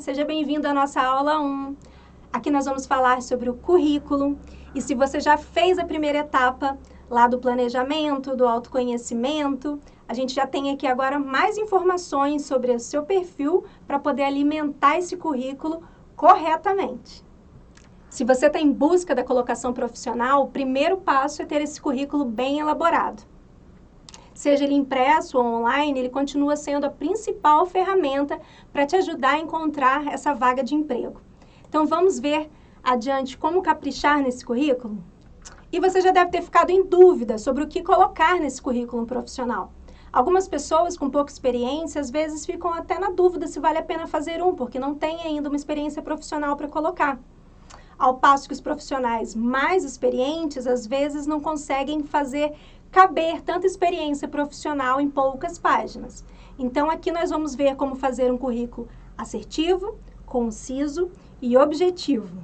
seja bem-vindo à nossa aula 1. Aqui nós vamos falar sobre o currículo e se você já fez a primeira etapa lá do planejamento, do autoconhecimento, a gente já tem aqui agora mais informações sobre o seu perfil para poder alimentar esse currículo corretamente. Se você está em busca da colocação profissional, o primeiro passo é ter esse currículo bem elaborado. Seja ele impresso ou online, ele continua sendo a principal ferramenta para te ajudar a encontrar essa vaga de emprego. Então, vamos ver adiante como caprichar nesse currículo? E você já deve ter ficado em dúvida sobre o que colocar nesse currículo profissional. Algumas pessoas com pouca experiência, às vezes, ficam até na dúvida se vale a pena fazer porque não tem ainda uma experiência profissional para colocar. Ao passo que os profissionais mais experientes, às vezes, não conseguem fazer caber tanta experiência profissional em poucas páginas. Então, aqui nós vamos ver como fazer um currículo assertivo, conciso e objetivo.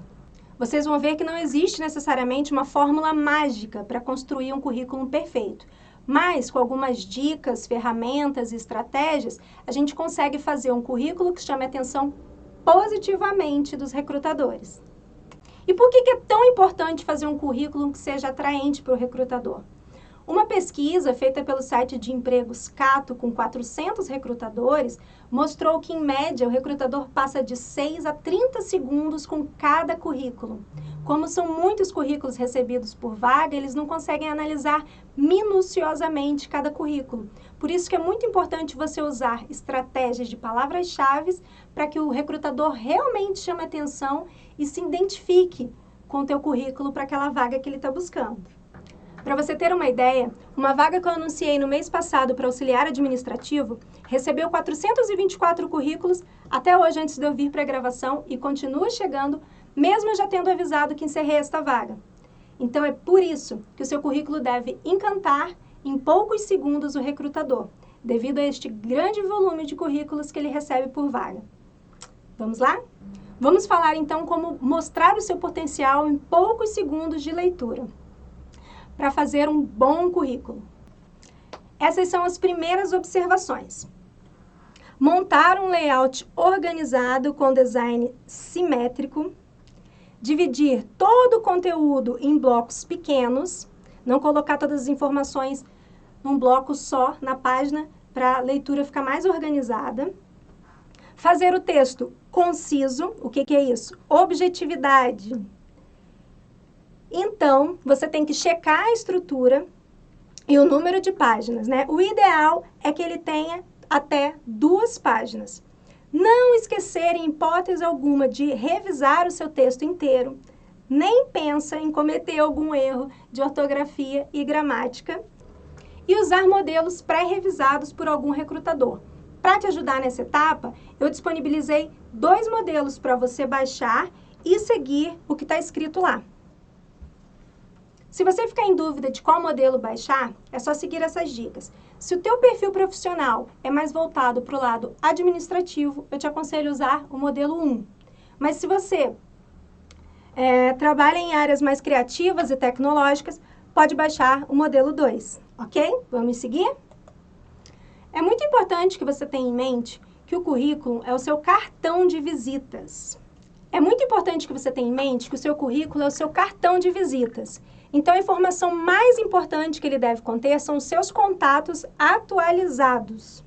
Vocês vão ver que não existe necessariamente uma fórmula mágica para construir um currículo perfeito, mas com algumas dicas, ferramentas e estratégias, a gente consegue fazer um currículo que chame a atenção positivamente dos recrutadores. E por que é tão importante fazer um currículo que seja atraente para o recrutador? Uma pesquisa feita pelo site de empregos Cato com 400 recrutadores mostrou que, em média, o recrutador passa de 6 a 30 segundos com cada currículo. Como são muitos currículos recebidos por vaga, eles não conseguem analisar minuciosamente cada currículo. Por isso que é muito importante você usar estratégias de palavras-chave para que o recrutador realmente chame atenção e se identifique com o teu currículo para aquela vaga que ele está buscando. Para você ter uma ideia, uma vaga que eu anunciei no mês passado para auxiliar administrativo recebeu 424 currículos até hoje antes de eu vir para a gravação e continua chegando, mesmo já tendo avisado que encerrei esta vaga. Então é por isso que o seu currículo deve encantar em poucos segundos o recrutador, devido a este grande volume de currículos que ele recebe por vaga. Vamos lá? Vamos falar então como mostrar o seu potencial em poucos segundos de leitura para fazer um bom currículo. Essas são as primeiras observações. Montar um layout organizado com design simétrico, dividir todo o conteúdo em blocos pequenos, não colocar todas as informações num bloco só na página para a leitura ficar mais organizada, fazer o texto conciso, o que é isso? Objetividade. Então, você tem que checar a estrutura e o número de páginas, né? O ideal é que ele tenha até 2 páginas. Não esquecer, em hipótese alguma, de revisar o seu texto inteiro. Nem pensa em cometer algum erro de ortografia e gramática. E usar modelos pré-revisados por algum recrutador. Para te ajudar nessa etapa, eu disponibilizei 2 modelos para você baixar e seguir o que está escrito lá. Se você ficar em dúvida de qual modelo baixar, é só seguir essas dicas. Se o teu perfil profissional é mais voltado para o lado administrativo, eu te aconselho a usar o modelo 1. Mas se você trabalha em áreas mais criativas e tecnológicas, pode baixar o modelo 2, ok? Vamos seguir? É muito importante que você tenha em mente que o currículo é o seu cartão de visitas. É muito importante que você tenha em mente que o seu currículo é o seu cartão de visitas. Então, a informação mais importante que ele deve conter são os seus contatos atualizados.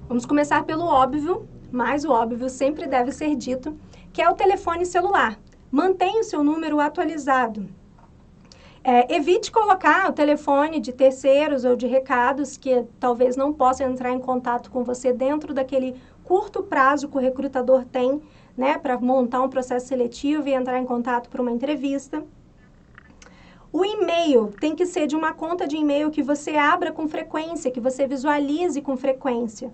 Vamos começar pelo óbvio, mas o óbvio sempre deve ser dito, que é o telefone celular. Mantenha o seu número atualizado. Evite colocar o telefone de terceiros ou de recados que talvez não possam entrar em contato com você dentro daquele curto prazo que o recrutador tem, né, para montar um processo seletivo e entrar em contato para uma entrevista. O e-mail tem que ser de uma conta de e-mail que você abra com frequência, que você visualize com frequência,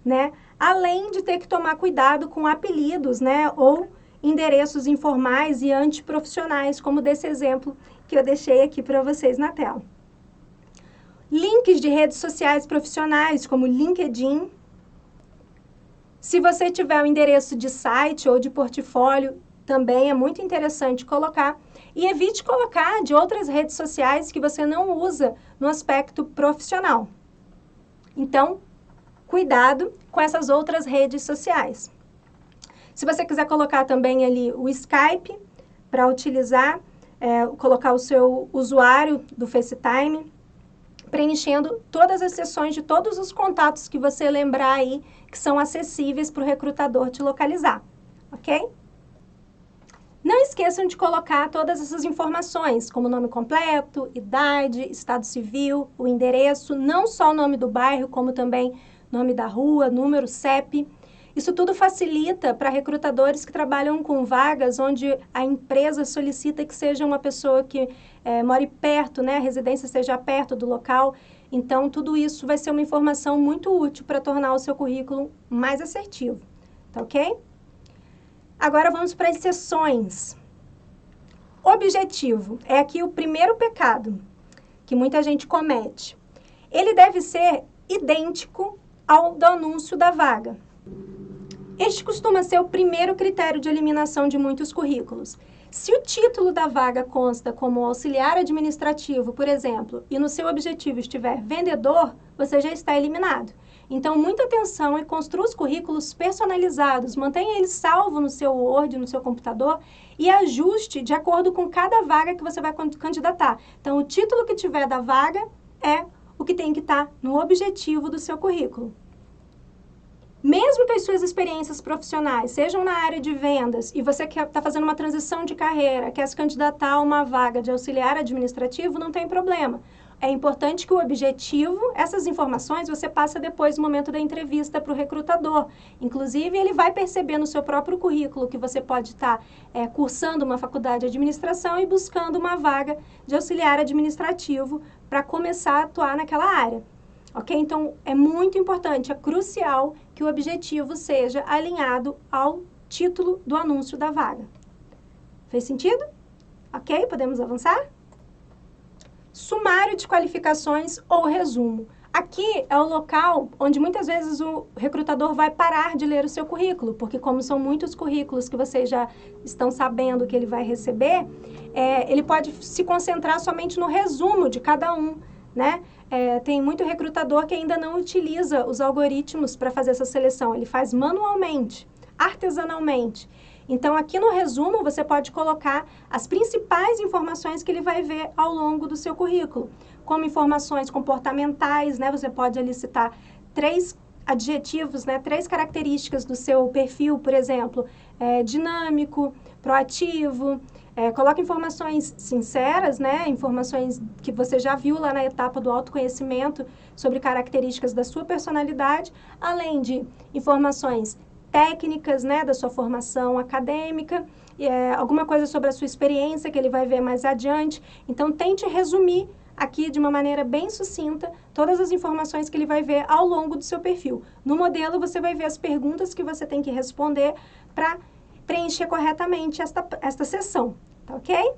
né? Além de ter que tomar cuidado com apelidos, né, ou endereços informais e antiprofissionais, como desse exemplo que eu deixei aqui para vocês na tela. Links de redes sociais profissionais, como LinkedIn. Se você tiver um endereço de site ou de portfólio, também é muito interessante colocar. E evite colocar de outras redes sociais que você não usa no aspecto profissional. Então, cuidado com essas outras redes sociais. Se você quiser colocar também ali o Skype para utilizar, colocar o seu usuário do FaceTime, preenchendo todas as sessões de todos os contatos que você lembrar aí que são acessíveis para o recrutador te localizar, ok? Não esqueçam de colocar todas essas informações, como nome completo, idade, estado civil, o endereço, não só o nome do bairro, como também nome da rua, número, CEP. Isso tudo facilita para recrutadores que trabalham com vagas onde a empresa solicita que seja uma pessoa que more perto, né? A residência esteja perto do local. Então, tudo isso vai ser uma informação muito útil para tornar o seu currículo mais assertivo, tá ok? Agora vamos para as sessões. Objetivo é aqui o primeiro pecado que muita gente comete. Ele deve ser idêntico ao do anúncio da vaga. Este costuma ser o primeiro critério de eliminação de muitos currículos. Se o título da vaga consta como auxiliar administrativo, por exemplo, e no seu objetivo estiver vendedor, você já está eliminado. Então, muita atenção e construa os currículos personalizados, mantenha eles salvos no seu Word, no seu computador e ajuste de acordo com cada vaga que você vai candidatar. Então, o título que tiver da vaga é o que tem que estar no objetivo do seu currículo. Mesmo que as suas experiências profissionais sejam na área de vendas e você está fazendo uma transição de carreira, quer se candidatar a uma vaga de auxiliar administrativo, não tem problema. É importante que o objetivo, essas informações, você passa depois no momento da entrevista para o recrutador. Inclusive, ele vai perceber no seu próprio currículo que você pode estar cursando uma faculdade de administração e buscando uma vaga de auxiliar administrativo para começar a atuar naquela área. Ok? Então, é muito importante, é crucial que o objetivo seja alinhado ao título do anúncio da vaga. Fez sentido? Ok? Podemos avançar? Sumário de qualificações ou resumo. Aqui é o local onde muitas vezes o recrutador vai parar de ler o seu currículo, porque como são muitos currículos que vocês já estão sabendo que ele vai receber, ele pode se concentrar somente no resumo de cada um, né? Tem muito recrutador que ainda não utiliza os algoritmos para fazer essa seleção, ele faz manualmente, artesanalmente. Então, aqui no resumo, você pode colocar as principais informações que ele vai ver ao longo do seu currículo, como informações comportamentais, né? Você pode ali citar 3 adjetivos, né? 3 características do seu perfil, por exemplo, dinâmico, proativo. Coloque informações sinceras, né? Informações que você já viu lá na etapa do autoconhecimento sobre características da sua personalidade, além de informações técnicas, né, da sua formação acadêmica, alguma coisa sobre a sua experiência que ele vai ver mais adiante. Então, tente resumir aqui de uma maneira bem sucinta todas as informações que ele vai ver ao longo do seu perfil. No modelo, você vai ver as perguntas que você tem que responder para preencher corretamente esta seção, tá ok?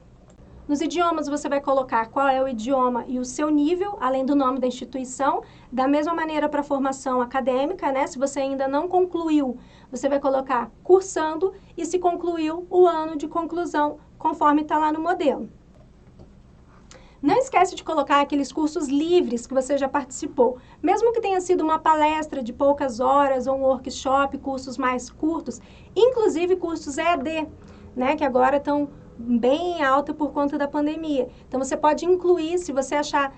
Nos idiomas, você vai colocar qual é o idioma e o seu nível, além do nome da instituição. Da mesma maneira para a formação acadêmica, né? Se você ainda não concluiu, você vai colocar cursando e se concluiu o ano de conclusão, conforme está lá no modelo. Não esquece de colocar aqueles cursos livres que você já participou. Mesmo que tenha sido uma palestra de poucas horas ou um workshop, cursos mais curtos, inclusive cursos EAD, né? Que agora estão bem alta por conta da pandemia. Então, você pode incluir, se você achar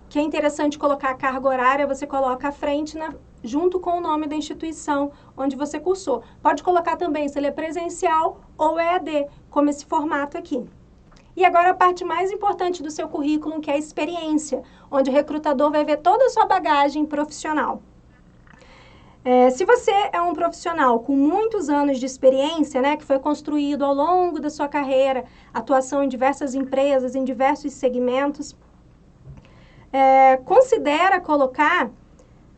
que é interessante colocar a carga horária, você coloca à frente, junto com o nome da instituição onde você cursou. Pode colocar também se ele é presencial ou EAD, como esse formato aqui. E agora a parte mais importante do seu currículo, que é a experiência, onde o recrutador vai ver toda a sua bagagem profissional. Se você é um profissional com muitos anos de experiência, né, que foi construído ao longo da sua carreira, atuação em diversas empresas, em diversos segmentos, considera colocar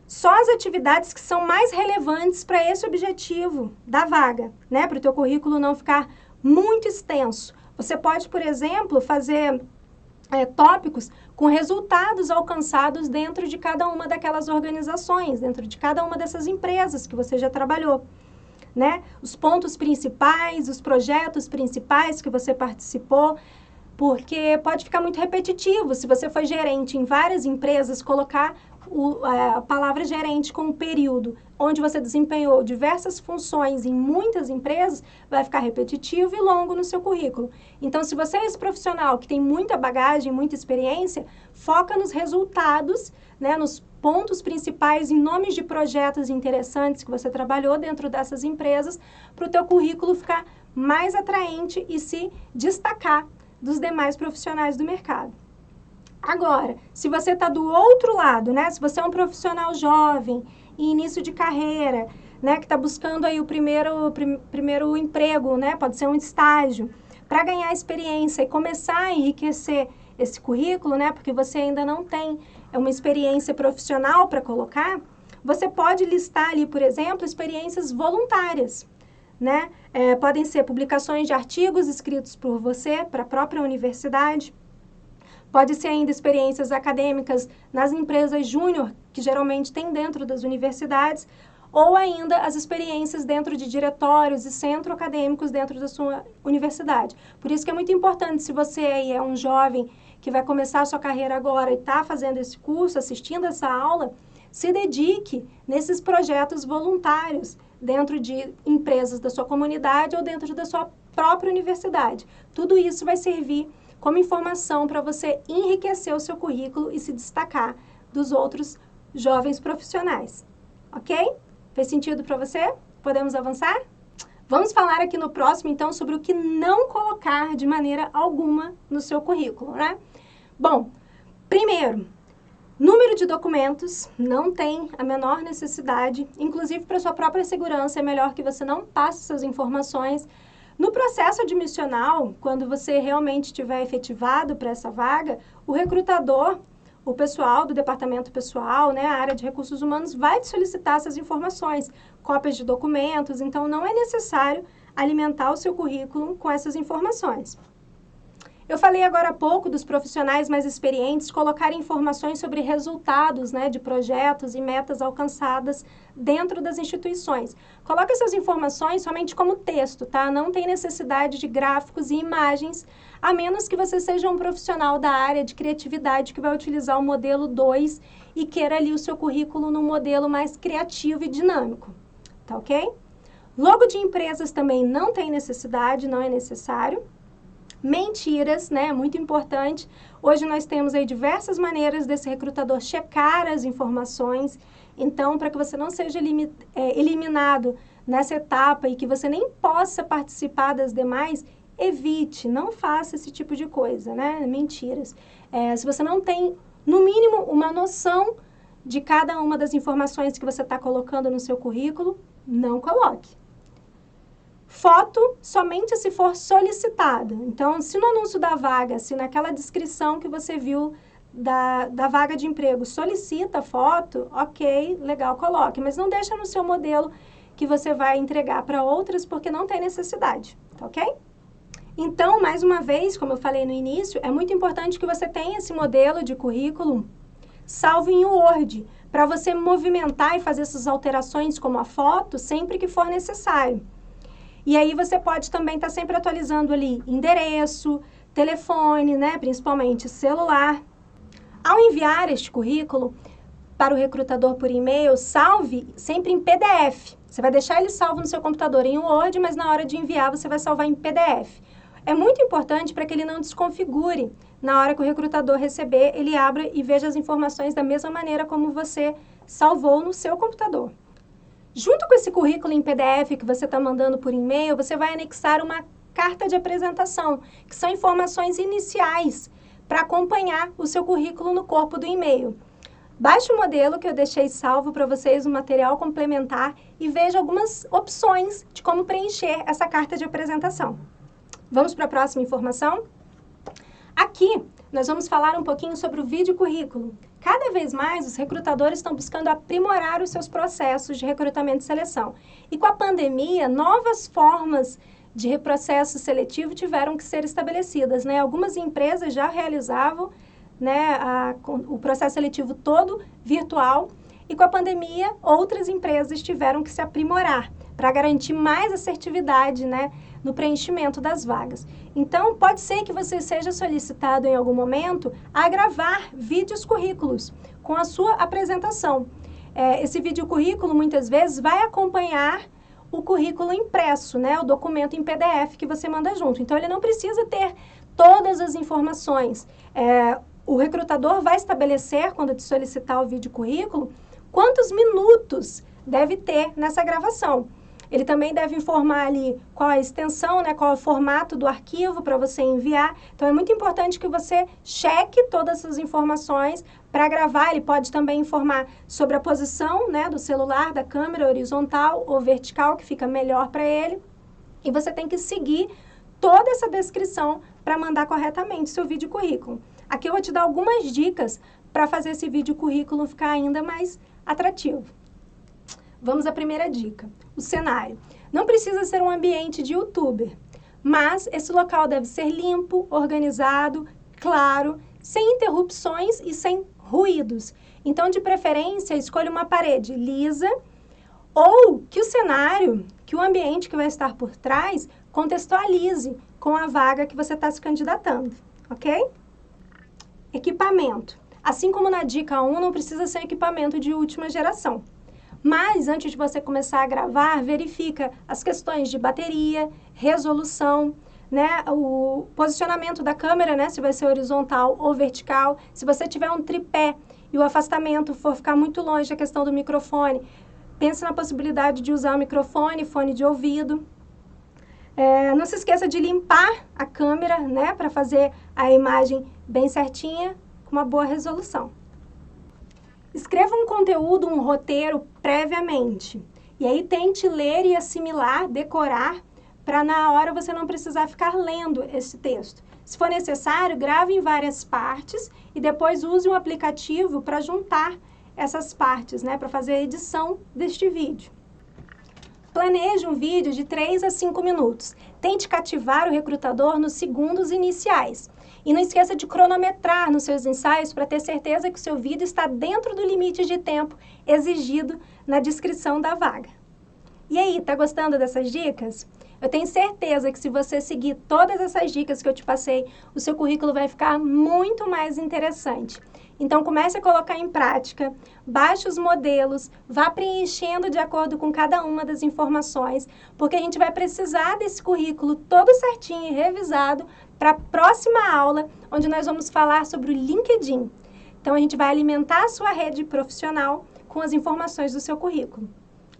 só as atividades que são mais relevantes para esse objetivo da vaga, né, para o teu currículo não ficar muito extenso. Você pode, por exemplo, fazer tópicos com resultados alcançados dentro de cada uma daquelas organizações, dentro de cada uma dessas empresas que você já trabalhou, né? Os pontos principais, os projetos principais que você participou, porque pode ficar muito repetitivo. Se você foi gerente em várias empresas, colocar a palavra gerente com o período onde você desempenhou diversas funções em muitas empresas, vai ficar repetitivo e longo no seu currículo. Então, se você é esse profissional que tem muita bagagem, muita experiência, foca nos resultados, né, nos pontos principais, em nomes de projetos interessantes que você trabalhou dentro dessas empresas, para o teu currículo ficar mais atraente e se destacar dos demais profissionais do mercado. Agora, se você está do outro lado, né? Se você é um profissional jovem, em início de carreira, né? Que está buscando aí o primeiro emprego, né? Pode ser um estágio, para ganhar experiência e começar a enriquecer esse currículo, né? Porque você ainda não tem uma experiência profissional para colocar, você pode listar ali, por exemplo, experiências voluntárias, né? Podem ser publicações de artigos escritos por você para a própria universidade. Pode ser ainda experiências acadêmicas nas empresas júnior, que geralmente tem dentro das universidades, ou ainda as experiências dentro de diretórios e centros acadêmicos dentro da sua universidade. Por isso que é muito importante, se você aí é um jovem que vai começar a sua carreira agora e está fazendo esse curso, assistindo essa aula, se dedique nesses projetos voluntários dentro de empresas da sua comunidade ou dentro da sua própria universidade. Tudo isso vai servir como informação para você enriquecer o seu currículo e se destacar dos outros jovens profissionais. Ok? Fez sentido para você? Podemos avançar? Vamos falar aqui no próximo, então, sobre o que não colocar de maneira alguma no seu currículo, né? Bom, primeiro, número de documentos não tem a menor necessidade, inclusive para sua própria segurança, é melhor que você não passe suas informações. No processo admissional, quando você realmente estiver efetivado para essa vaga, o recrutador, o pessoal do departamento pessoal, né, a área de recursos humanos, vai te solicitar essas informações, cópias de documentos, então não é necessário alimentar o seu currículo com essas informações. Eu falei agora há pouco dos profissionais mais experientes colocarem informações sobre resultados, né, de projetos e metas alcançadas dentro das instituições. Coloque essas informações somente como texto, tá? Não tem necessidade de gráficos e imagens, a menos que você seja um profissional da área de criatividade que vai utilizar o modelo 2 e queira ali o seu currículo num modelo mais criativo e dinâmico, tá ok? Logo de empresas também não tem necessidade, não é necessário. Mentiras, né? Muito importante. Hoje nós temos aí diversas maneiras desse recrutador checar as informações. Então, para que você não seja eliminado nessa etapa e que você nem possa participar das demais, evite, não faça esse tipo de coisa, né? Mentiras. Se você não tem, no mínimo, uma noção de cada uma das informações que você está colocando no seu currículo, não coloque. Foto somente se for solicitado. Então, se no anúncio da vaga, se naquela descrição que você viu da vaga de emprego solicita foto, ok, legal, coloque. Mas não deixa no seu modelo que você vai entregar para outras, porque não tem necessidade, tá ok? Então, mais uma vez, como eu falei no início, é muito importante que você tenha esse modelo de currículo salvo em Word, para você movimentar e fazer essas alterações como a foto sempre que for necessário. E aí você pode também estar sempre atualizando ali endereço, telefone, né, principalmente celular. Ao enviar este currículo para o recrutador por e-mail, salve sempre em PDF. Você vai deixar ele salvo no seu computador em Word, mas na hora de enviar você vai salvar em PDF. É muito importante para que ele não desconfigure. Na hora que o recrutador receber, ele abra e veja as informações da mesma maneira como você salvou no seu computador. Junto com esse currículo em PDF que você está mandando por e-mail, você vai anexar uma carta de apresentação, que são informações iniciais para acompanhar o seu currículo no corpo do e-mail. Baixe o modelo que eu deixei salvo para vocês, um material complementar, e veja algumas opções de como preencher essa carta de apresentação. Vamos para a próxima informação? Aqui, nós vamos falar um pouquinho sobre o vídeo currículo. Cada vez mais, os recrutadores estão buscando aprimorar os seus processos de recrutamento e seleção. E com a pandemia, novas formas de processo seletivo tiveram que ser estabelecidas, né? Algumas empresas já realizavam, né, o processo seletivo todo virtual, e com a pandemia, outras empresas tiveram que se aprimorar, para garantir mais assertividade, né, no preenchimento das vagas. Então, pode ser que você seja solicitado em algum momento a gravar vídeos currículos com a sua apresentação. Esse vídeo currículo, muitas vezes, vai acompanhar o currículo impresso, né, o documento em PDF que você manda junto. Então, ele não precisa ter todas as informações. O recrutador vai estabelecer, quando te solicitar o vídeo currículo, quantos minutos deve ter nessa gravação. Ele também deve informar ali qual a extensão, né, qual é o formato do arquivo para você enviar. Então, é muito importante que você cheque todas essas informações para gravar. Ele pode também informar sobre a posição, né, do celular, da câmera horizontal ou vertical, que fica melhor para ele. E você tem que seguir toda essa descrição para mandar corretamente seu vídeo currículo. Aqui eu vou te dar algumas dicas para fazer esse vídeo currículo ficar ainda mais atrativo. Vamos à primeira dica. O cenário. Não precisa ser um ambiente de youtuber, mas esse local deve ser limpo, organizado, claro, sem interrupções e sem ruídos. Então, de preferência, escolha uma parede lisa ou que o cenário, que o ambiente que vai estar por trás, contextualize com a vaga que você está se candidatando, ok? Equipamento. Assim como na dica 1, não precisa ser equipamento de última geração. Mas, antes de você começar a gravar, verifica as questões de bateria, resolução, né, o posicionamento da câmera, né, se vai ser horizontal ou vertical. Se você tiver um tripé e o afastamento for ficar muito longe da questão do microfone, pense na possibilidade de usar o microfone, fone de ouvido. Não se esqueça de limpar a câmera, né, para fazer a imagem bem certinha, com uma boa resolução. Escreva um conteúdo, um roteiro previamente. E aí tente ler e assimilar, decorar, para na hora você não precisar ficar lendo esse texto. Se for necessário, grave em várias partes e depois use um aplicativo para juntar essas partes, né, para fazer a edição deste vídeo. Planeje um vídeo de 3 a 5 minutos. Tente cativar o recrutador nos segundos iniciais. E não esqueça de cronometrar nos seus ensaios para ter certeza que o seu vídeo está dentro do limite de tempo exigido na descrição da vaga. E aí, tá gostando dessas dicas? Eu tenho certeza que se você seguir todas essas dicas que eu te passei, o seu currículo vai ficar muito mais interessante. Então, comece a colocar em prática, baixe os modelos, vá preenchendo de acordo com cada uma das informações, porque a gente vai precisar desse currículo todo certinho e revisado para a próxima aula, onde nós vamos falar sobre o LinkedIn. Então, a gente vai alimentar a sua rede profissional com as informações do seu currículo,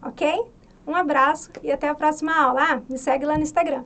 ok? Um abraço e até a próxima aula. Me segue lá no Instagram.